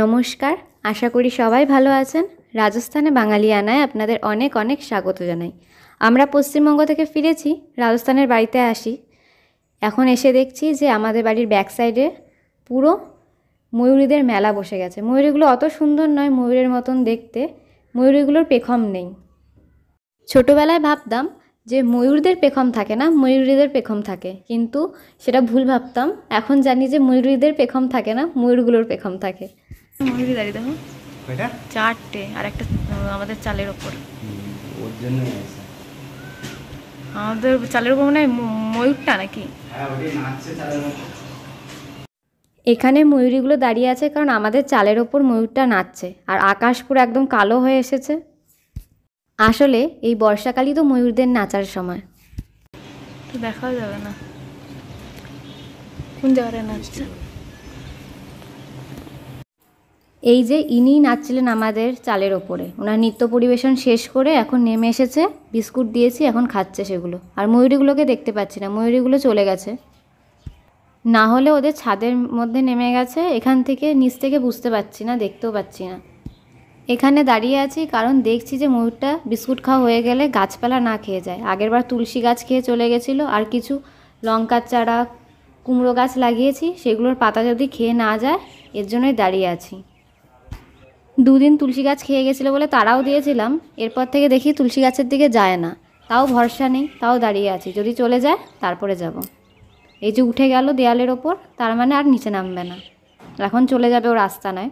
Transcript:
নমস্কার, আশা করি সবাই ভালো আছেন। রাজস্থানে বাঙালিয়ানায় আপনাদের অনেক অনেক স্বাগত জানাই। আমরা পশ্চিমবঙ্গ থেকে ফিরেছি, রাজস্থানের বাড়িতে আসি। এখন এসে দেখছি যে আমাদের বাড়ির ব্যাক সাইডে পুরো ময়ূরীদের মেলা বসে গেছে। ময়ূরীগুলো অত সুন্দর নয় ময়ূরের মতন দেখতে, ময়ূরীগুলোর পেখম নেই। ছোটোবেলায় ভাবতাম যে ময়ূরদের পেখম থাকে না, ময়ূরীদের পেখম থাকে, কিন্তু সেটা ভুল ভাবতাম। এখন জানি যে ময়ূরীদের পেখম থাকে না, ময়ূরগুলোর পেখম থাকে। ময়ূরী দাঁড়িয়ে দেখো, চারটে, আর একটা আমাদের চালের ওপর। ওর জন্য আমাদের চালের ওপর মনে হয় ময়ূরটা নাকি। এখানে ময়ূরীগুলো দাঁড়িয়ে আছে কারণ আমাদের চালের ওপর ময়ূরটা নাচছে, আর আকাশ পুরো একদম কালো হয়ে এসেছে। আসলে এই বর্ষাকালই তো ময়ূরদের নাচার সময়। তো দেখাও যাবে না কোন জায়গায় নাচছে। এই যে ইনি নাচছিলেন আমাদের চালের ওপরে, ওনার নৃত্য পরিবেশন শেষ করে এখন নেমে এসেছে। বিস্কুট দিয়েছি, এখন খাচ্ছে সেগুলো। আর ময়ূরীগুলোকে দেখতে পাচ্ছি না, ময়ূরীগুলো চলে গেছে। না হলে ওদের ছাদের মধ্যে নেমে গেছে, এখান থেকে নিচ থেকে বুঝতে পারছি না, দেখতেও পাচ্ছি না। এখানে দাঁড়িয়ে আছি কারণ দেখছি যে ময়ূরটা বিস্কুট খাওয়া হয়ে গেলে গাছপালা না খেয়ে যায়। আগেরবার তুলসী গাছ খেয়ে চলে গেছিলো, আর কিছু লঙ্কার চারা, কুমড়ো গাছ লাগিয়েছি, সেগুলোর পাতা যদি খেয়ে না যায়, এর জন্যই দাঁড়িয়ে আছি। দুদিন তুলসী গাছ খেয়ে গেছিলো বলে তারাও দিয়েছিলাম, এরপর থেকে দেখি তুলসী গাছের দিকে যায় না। তাও ভরসা নেই, তাও দাঁড়িয়ে আছি, যদি চলে যায় তারপরে যাব। এই যে উঠে গেল দেয়ালের ওপর, তার মানে আর নিচে নামবে না, এখন চলে যাবে ও রাস্তা নয়।